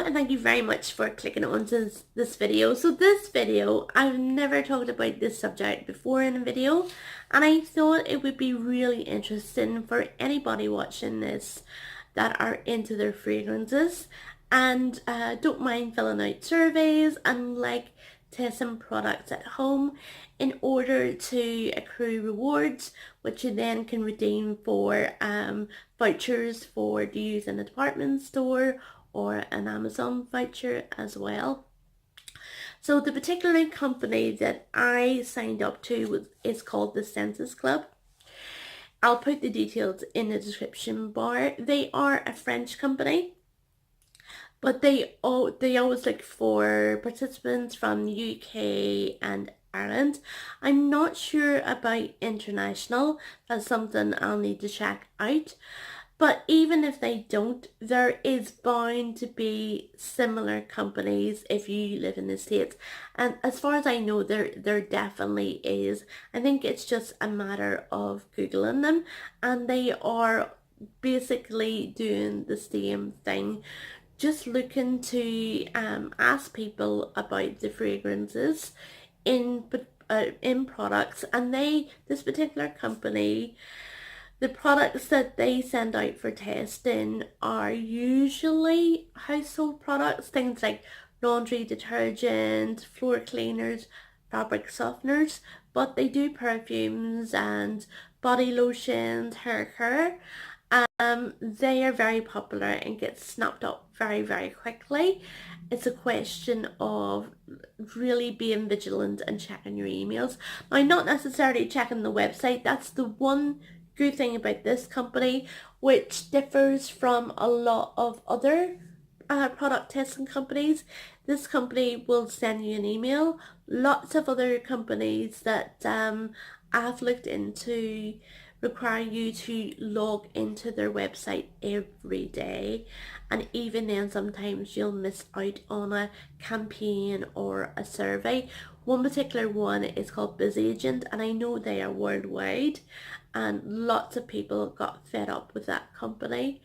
and thank you very much for clicking on to this video. So this video, I've never talked about this subject before in a video, and I thought it would be really interesting for anybody watching this that are into their fragrances and don't mind filling out surveys and like testing products at home in order to accrue rewards, which you then can redeem for vouchers for to use in a department store or an Amazon voucher as well. So the particular company that I signed up to is called the Census Club. I'll put the details in the description bar. They are a French company, but they always look for participants from the UK and Ireland. I'm not sure about international. That's something I'll need to check out. But even if they don't, there is bound to be similar companies if you live in the States. And as far as I know, there definitely is. I think it's just a matter of Googling them, and they are basically doing the same thing. Just looking to ask people about the fragrances in products, and this particular company, the products that they send out for testing are usually household products, things like laundry detergent, floor cleaners, fabric softeners, but they do perfumes and body lotions, hair care. They are very popular and get snapped up very, very quickly. It's a question of really being vigilant and checking your emails. Now, not necessarily checking the website. That's the one good thing about this company, which differs from a lot of other product testing companies. This company will send you an email. Lots of other companies that I've looked into require you to log into their website every day, and even then sometimes you'll miss out on a campaign or a survey. One particular one is called Busy Agent, and I know they are worldwide, and lots of people got fed up with that company.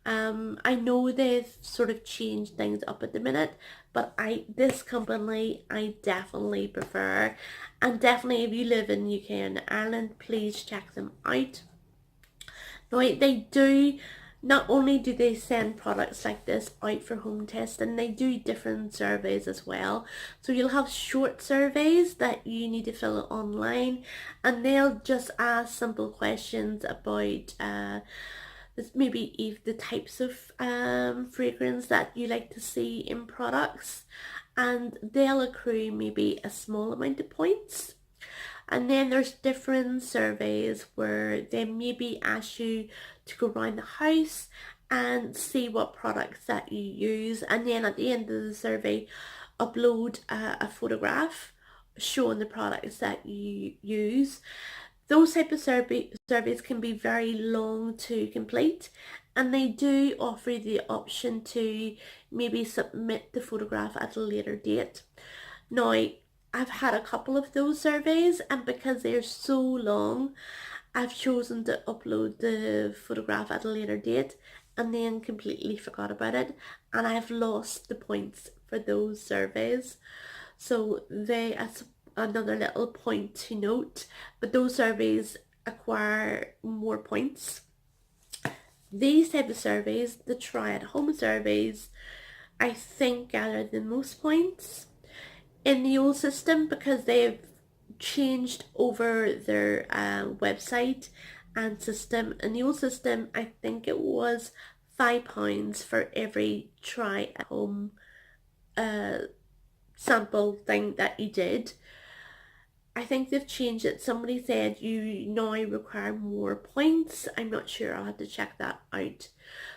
I know they've sort of changed things up at the minute, but this company I definitely prefer, and definitely if you live in UK and Ireland, please check them out. Now they do, not only do they send products like this out for home testing, they do different surveys as well. So you'll have short surveys that you need to fill online, and they'll just ask simple questions about maybe if the types of fragrance that you like to see in products, and they'll accrue maybe a small amount of points. And then there's different surveys where they maybe ask you to go around the house and see what products that you use, and then at the end of the survey upload a photograph showing the products that you use. Those type of surveys can be very long to complete, and they do offer the option to maybe submit the photograph at a later date. Now, I've had a couple of those surveys, and because they're so long, I've chosen to upload the photograph at a later date and then completely forgot about it, and I've lost the points for those surveys. So that's another little point to note, but those surveys acquire more points. These type of surveys, the try at home surveys, I think gather the most points in the old system, because they've changed over their website and system. In the old system, I think it was £5 for every try at home sample thing that you did. I think they've changed it. Somebody said you now require more points. I'm not sure, I'll have to check that out.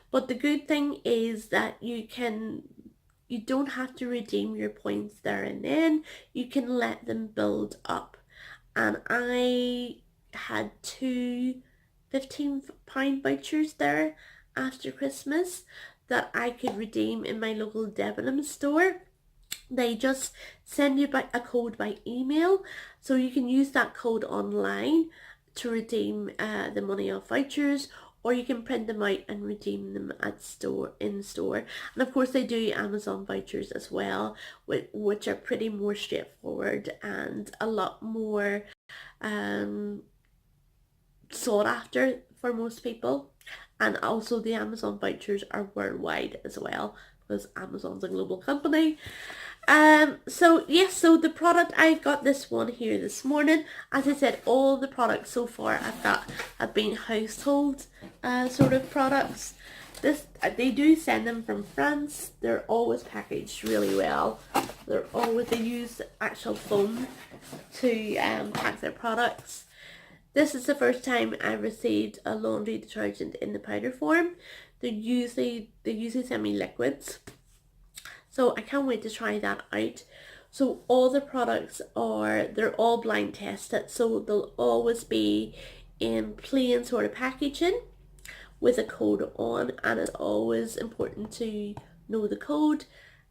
But the good thing is that you don't have to redeem your points there and then. You can let them build up. And I had two £15 vouchers there after Christmas that I could redeem in my local Debenhams store. They just send you a code by email, so you can use that code online to redeem the money off vouchers, or you can print them out and redeem them at in store. And of course they do Amazon vouchers as well, which are pretty more straightforward and a lot more sought after for most people. And also the Amazon vouchers are worldwide as well, because Amazon's a global company. So yes, so the product, I got this one here this morning. As I said, all the products so far I've got have been household sort of products. They do send them from France. They're always packaged really well. They use actual foam to pack their products. This is the first time I received a laundry detergent in the powder form. They usually send me liquids. So I can't wait to try that out. So all the products they're all blind tested. So they'll always be in plain sort of packaging with a code on, and it's always important to know the code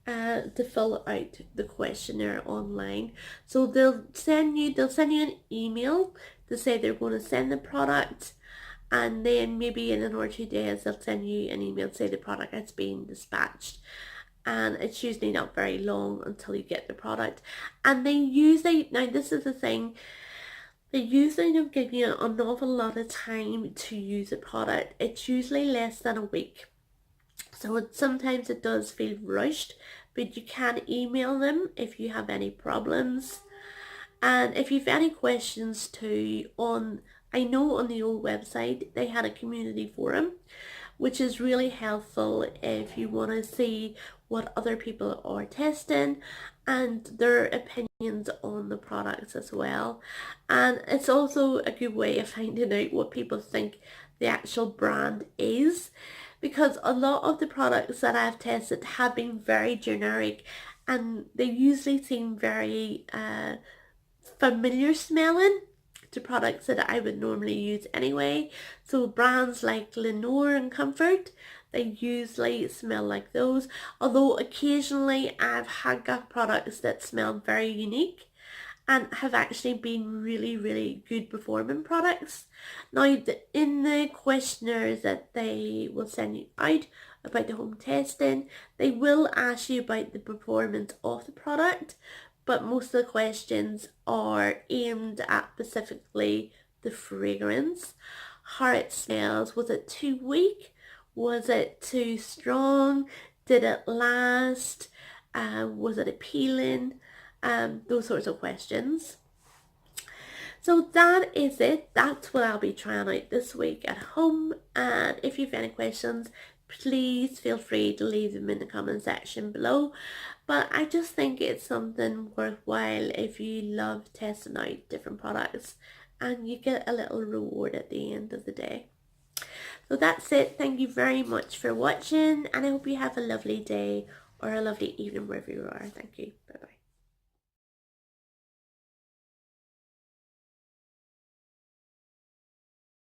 to fill out the questionnaire online. So they'll send you an email to say they're going to send the product, and then maybe in 1 or 2 days they'll send you an email to say the product has been dispatched. And it's usually not very long until you get the product. And they usually, now this is the thing, they usually don't give you an awful lot of time to use a product. It's usually less than a week. So sometimes it does feel rushed, but you can email them if you have any problems. And if you've any questions too, I know on the old website they had a community forum, which is really helpful if you want to see what other people are testing and their opinions on the products as well. And it's also a good way of finding out what people think the actual brand is, because a lot of the products that I've tested have been very generic, and they usually seem very familiar smelling to products that I would normally use anyway. So brands like Lenore and Comfort, they usually smell like those, although occasionally I've got products that smell very unique and have actually been really good performing products. Now in the questionnaires that they will send you out about the home testing, they will ask you about the performance of the product, but most of the questions are aimed at specifically the fragrance, how it smells. Was it too weak? Was it too strong? Did it last? Was it appealing? Those sorts of questions. So that is it. That's what I'll be trying out this week at home. And if you have any questions, please feel free to leave them in the comment section below. But I just think it's something worthwhile if you love testing out different products, and you get a little reward at the end of the day. So that's it. Thank you very much for watching, and I hope you have a lovely day or a lovely evening wherever you are. Thank you. Bye bye.